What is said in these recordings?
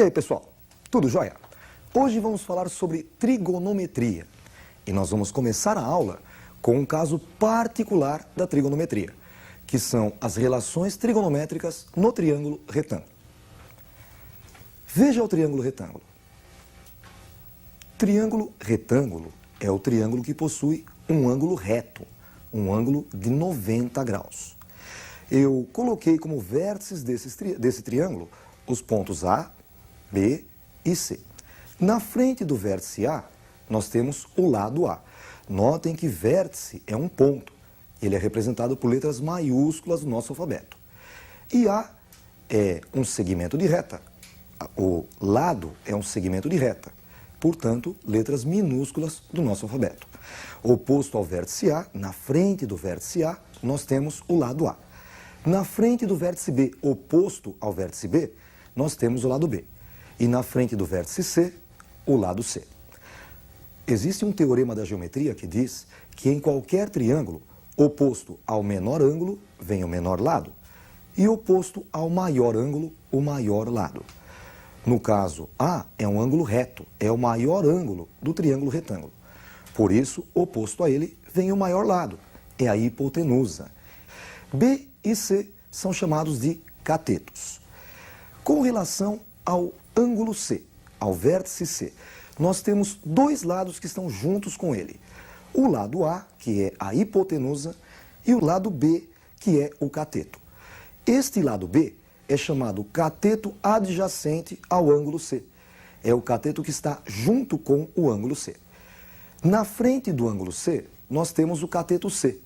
E aí, pessoal? Tudo jóia? Hoje vamos falar sobre trigonometria. E nós vamos começar a aula com um caso particular da trigonometria, que são as relações trigonométricas no triângulo retângulo. Veja o triângulo retângulo. Triângulo retângulo é o triângulo que possui um ângulo reto, um ângulo de 90 graus. Eu coloquei como vértices desse triângulo os pontos A, B e C. Na frente do vértice A, nós temos o lado A. Notem que vértice é um ponto. Ele é representado por letras maiúsculas do nosso alfabeto. E A é um segmento de reta. O lado é um segmento de reta. Portanto, letras minúsculas do nosso alfabeto. Oposto ao vértice A, na frente do vértice A, nós temos o lado A. Na frente do vértice B, oposto ao vértice B, nós temos o lado B. E na frente do vértice C, o lado C. Existe um teorema da geometria que diz que em qualquer triângulo, oposto ao menor ângulo, vem o menor lado, e oposto ao maior ângulo, o maior lado. No caso, A é um ângulo reto, é o maior ângulo do triângulo retângulo. Por isso, oposto a ele, vem o maior lado, é a hipotenusa. B e C são chamados de catetos. Com relação ao ângulo C, ao vértice C, nós temos dois lados que estão juntos com ele. O lado A, que é a hipotenusa, e o lado B, que é o cateto. Este lado B é chamado cateto adjacente ao ângulo C. É o cateto que está junto com o ângulo C. Na frente do ângulo C, nós temos o cateto C.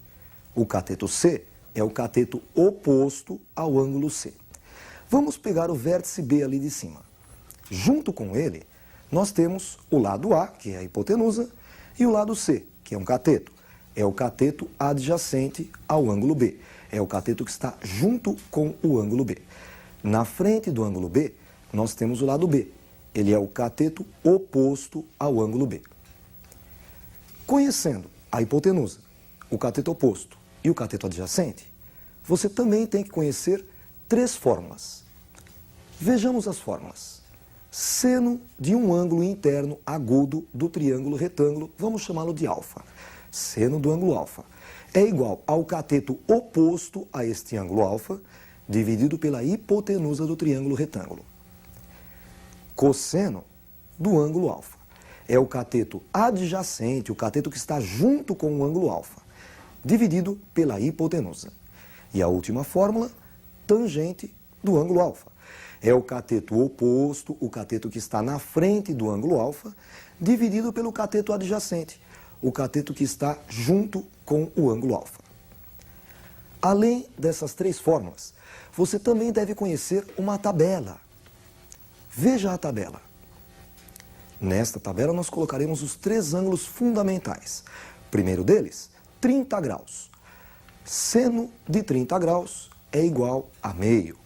O cateto C é o cateto oposto ao ângulo C. Vamos pegar o vértice B ali de cima. Junto com ele, nós temos o lado A, que é a hipotenusa, e o lado C, que é um cateto. É o cateto adjacente ao ângulo B. É o cateto que está junto com o ângulo B. Na frente do ângulo B, nós temos o lado B. Ele é o cateto oposto ao ângulo B. Conhecendo a hipotenusa, o cateto oposto e o cateto adjacente, você também tem que conhecer três fórmulas. Vejamos as fórmulas. Seno de um ângulo interno agudo do triângulo retângulo, vamos chamá-lo de alfa. Seno do ângulo alfa é igual ao cateto oposto a este ângulo alfa, dividido pela hipotenusa do triângulo retângulo. Cosseno do ângulo alfa é o cateto adjacente, o cateto que está junto com o ângulo alfa, dividido pela hipotenusa. E a última fórmula, tangente do ângulo alfa. É o cateto oposto, o cateto que está na frente do ângulo alfa, dividido pelo cateto adjacente, o cateto que está junto com o ângulo alfa. Além dessas três fórmulas, você também deve conhecer uma tabela. Veja a tabela. Nesta tabela nós colocaremos os três ângulos fundamentais. Primeiro deles, 30 graus. Seno de 30 graus é igual a meio.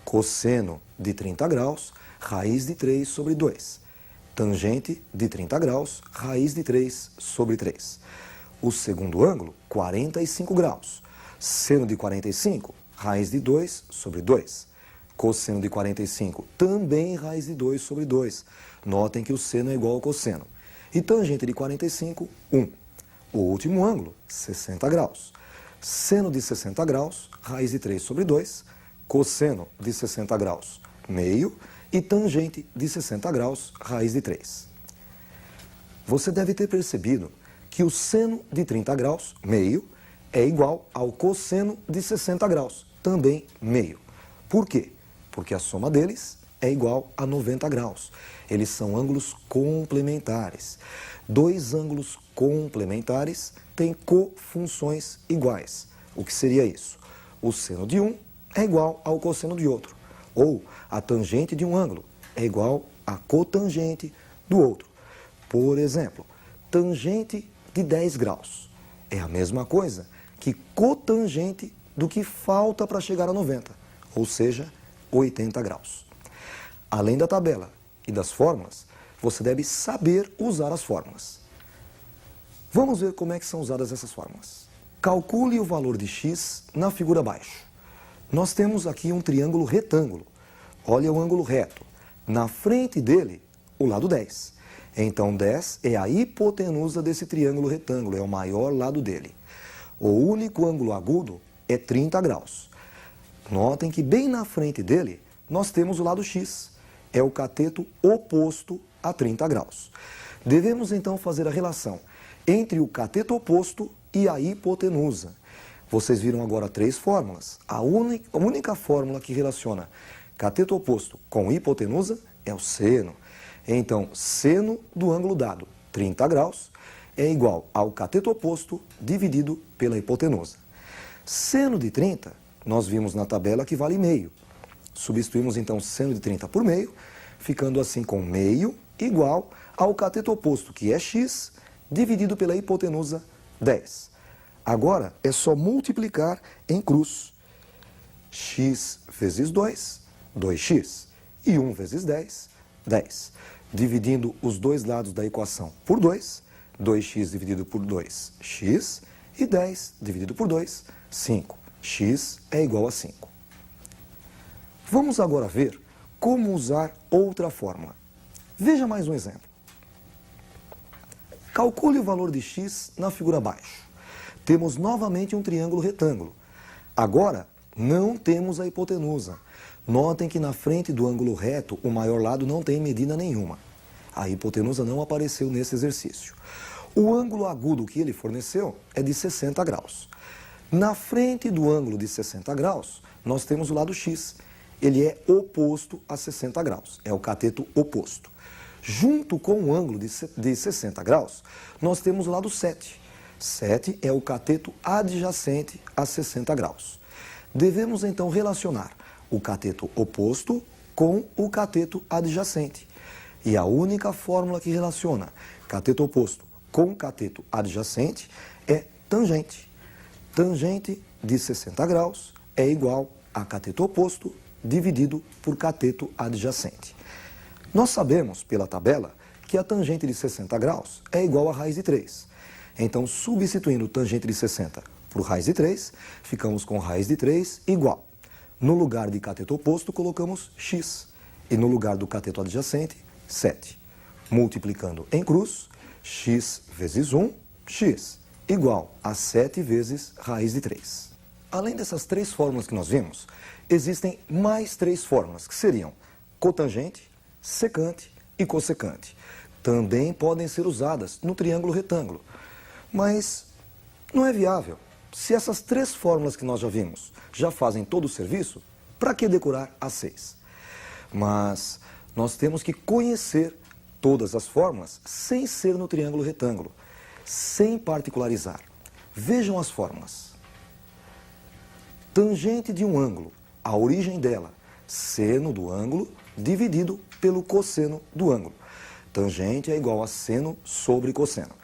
Cosseno de 30 graus, raiz de 3 sobre 2. Tangente de 30 graus, raiz de 3 sobre 3. O segundo ângulo, 45 graus. Seno de 45, raiz de 2 sobre 2. Cosseno de 45, também raiz de 2 sobre 2. Notem que o seno é igual ao cosseno. E tangente de 45, 1. O último ângulo, 60 graus. Seno de 60 graus, raiz de 3 sobre 2. Cosseno de 60 graus, meio. E tangente de 60 graus, raiz de 3. Você deve ter percebido que o seno de 30 graus, meio, é igual ao cosseno de 60 graus, também meio. Por quê? Porque a soma deles é igual a 90 graus. Eles são ângulos complementares. Dois ângulos complementares têm cofunções iguais. O que seria isso? O seno de um é igual ao cosseno de outro. Ou a tangente de um ângulo é igual à cotangente do outro. Por exemplo, tangente de 10 graus é a mesma coisa que cotangente do que falta para chegar a 90, ou seja, 80 graus. Além da tabela e das fórmulas, você deve saber usar as fórmulas. Vamos ver como é que são usadas essas fórmulas. Calcule o valor de x na figura abaixo. Nós temos aqui um triângulo retângulo. Olha o ângulo reto. na frente dele o lado 10. Então 10 é a hipotenusa desse triângulo retângulo, é o maior lado dele. O único ângulo agudo é 30 graus. Notem que bem na frente dele nós temos o lado x, é o cateto oposto a 30 graus. Devemos então fazer a relação entre o cateto oposto e a hipotenusa. Vocês viram agora 3 fórmulas. A única fórmula que relaciona cateto oposto com hipotenusa é o seno. Então, seno do ângulo dado, 30 graus, é igual ao cateto oposto dividido pela hipotenusa. Seno de 30, nós vimos na tabela que vale meio. Substituímos então seno de 30 por meio, ficando assim com meio igual ao cateto oposto, que é x, dividido pela hipotenusa, 10. Agora é só multiplicar em cruz. X vezes 2, 2x. E 1 vezes 10, 10. Dividindo os dois lados da equação por 2, 2x dividido por 2, x. E 10 dividido por 2, 5. X é igual a 5. Vamos agora ver como usar outra fórmula. Veja mais um exemplo. Calcule o valor de x na figura abaixo. Temos novamente um triângulo retângulo. Agora, não temos a hipotenusa. Notem que na frente do ângulo reto, o maior lado não tem medida nenhuma. A hipotenusa não apareceu nesse exercício. O ângulo agudo que ele forneceu é de 60 graus. Na frente do ângulo de 60 graus, nós temos o lado x. Ele é oposto a 60 graus, é o cateto oposto. Junto com o ângulo de 60 graus, nós temos o lado 7. 7 é o cateto adjacente a 60 graus. Devemos então relacionar o cateto oposto com o cateto adjacente. E a única fórmula que relaciona cateto oposto com cateto adjacente é tangente. Tangente de 60 graus é igual a cateto oposto dividido por cateto adjacente. Nós sabemos, pela tabela, que a tangente de 60 graus é igual a raiz de 3. Então, substituindo tangente de 60 por raiz de 3, ficamos com raiz de 3 igual. No lugar de cateto oposto, colocamos x. E no lugar do cateto adjacente, 7. Multiplicando em cruz, x vezes 1, x, igual a 7 vezes raiz de 3. Além dessas 3 fórmulas que nós vimos, existem mais 3 fórmulas, que seriam cotangente, secante e cossecante. Também podem ser usadas no triângulo retângulo. Mas não é viável. Se essas 3 fórmulas que nós já vimos já fazem todo o serviço, para que decorar as 6? Mas nós temos que conhecer todas as fórmulas sem ser no triângulo retângulo, sem particularizar. Vejam as fórmulas. Tangente de um ângulo, a origem dela, seno do ângulo dividido pelo cosseno do ângulo. Tangente é igual a seno sobre cosseno.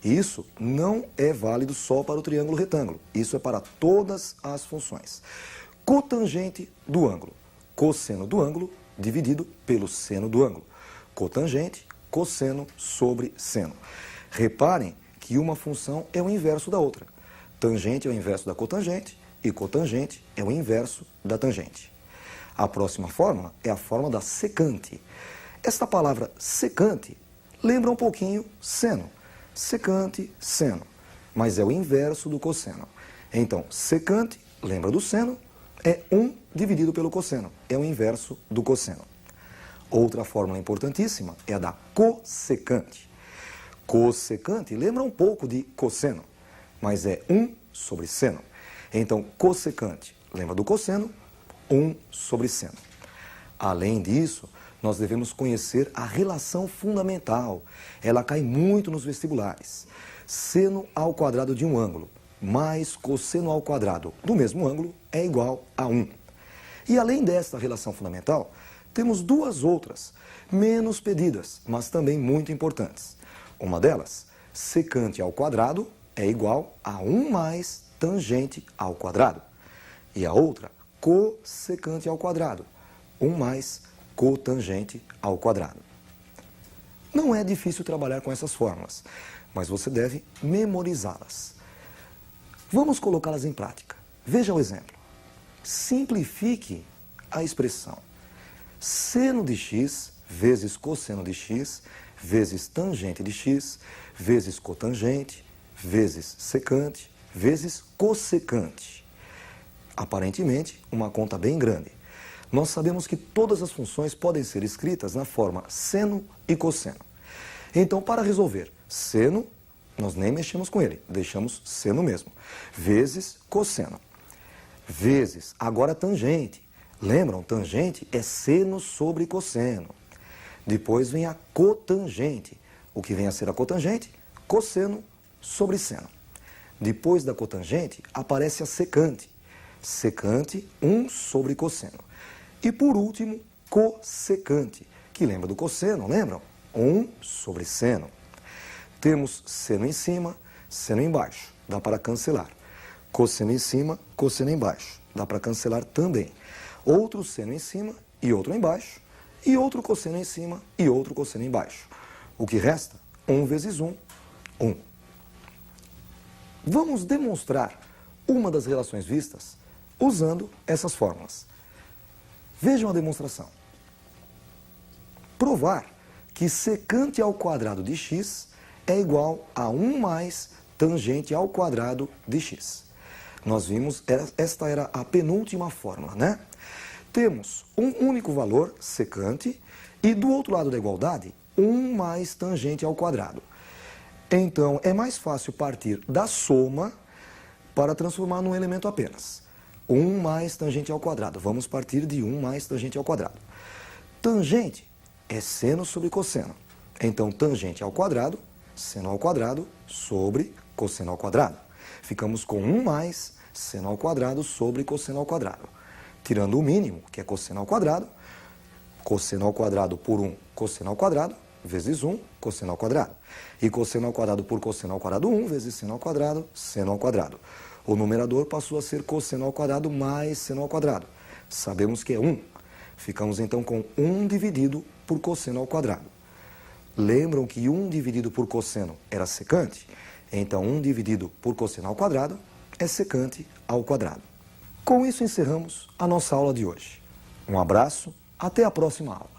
Isso não é válido só para o triângulo retângulo. Isso é para todas as funções. Cotangente do ângulo. Cosseno do ângulo dividido pelo seno do ângulo. Cotangente, cosseno sobre seno. Reparem que uma função é o inverso da outra. Tangente é o inverso da cotangente e cotangente é o inverso da tangente. A próxima fórmula é a fórmula da secante. Esta palavra secante lembra um pouquinho seno. Secante, seno, mas é o inverso do cosseno. Então, secante, lembra do seno, é 1 dividido pelo cosseno, é o inverso do cosseno. Outra fórmula importantíssima é a da cossecante. Cossecante lembra um pouco de cosseno, mas é 1 sobre seno. Então, cossecante lembra do cosseno, 1 sobre seno. Além disso, nós devemos conhecer a relação fundamental. Ela cai muito nos vestibulares. Seno ao quadrado de um ângulo mais cosseno ao quadrado do mesmo ângulo é igual a 1. E além desta relação fundamental, temos 2 outras, menos pedidas, mas também muito importantes. Uma delas, secante ao quadrado é igual a 1 mais tangente ao quadrado. E a outra, cossecante ao quadrado, 1 mais cotangente ao quadrado. Não é difícil trabalhar com essas fórmulas, mas você deve memorizá-las. Vamos colocá-las em prática. Veja o exemplo. Simplifique a expressão seno de x vezes cosseno de x, vezes tangente de x, vezes cotangente, vezes secante, vezes cossecante. Aparentemente, uma conta bem grande. Nós sabemos que todas as funções podem ser escritas na forma seno e cosseno. Então, para resolver seno, nós nem mexemos com ele, deixamos seno mesmo, vezes cosseno, vezes, agora tangente. Lembram? Tangente é seno sobre cosseno. Depois vem a cotangente. O que vem a ser a cotangente? Cosseno sobre seno. Depois da cotangente, aparece a secante. Secante, 1 sobre cosseno. E por último, cossecante, que lembra do cosseno, lembram? 1 sobre seno. Temos seno em cima, seno embaixo. Dá para cancelar. Cosseno em cima, cosseno embaixo. Dá para cancelar também. Outro seno em cima e outro embaixo. E outro cosseno em cima e outro cosseno embaixo. O que resta? 1 vezes 1, 1. Vamos demonstrar uma das relações vistas usando essas fórmulas. Vejam a demonstração. Provar que secante ao quadrado de x é igual a 1 mais tangente ao quadrado de x. Nós vimos, esta era a penúltima fórmula, né? Temos um único valor, secante, e do outro lado da igualdade, 1 mais tangente ao quadrado. Então, é mais fácil partir da soma para transformar num elemento apenas. 1 mais tangente ao quadrado. Vamos partir de 1 mais tangente ao quadrado. Tangente é seno sobre cosseno. Então, tangente ao quadrado, seno ao quadrado, sobre cosseno ao quadrado. Ficamos com 1 mais seno ao quadrado sobre cosseno ao quadrado. Tirando o mínimo, que é cosseno ao quadrado por 1, cosseno ao quadrado, vezes 1, cosseno ao quadrado. E cosseno ao quadrado por cosseno ao quadrado, 1, vezes seno ao quadrado, seno ao quadrado. O numerador passou a ser cosseno ao quadrado mais seno ao quadrado. Sabemos que é 1. Ficamos então com 1 dividido por cosseno ao quadrado. Lembram que 1 dividido por cosseno era secante? Então, 1 dividido por cosseno ao quadrado é secante ao quadrado. Com isso, encerramos a nossa aula de hoje. Um abraço, até a próxima aula.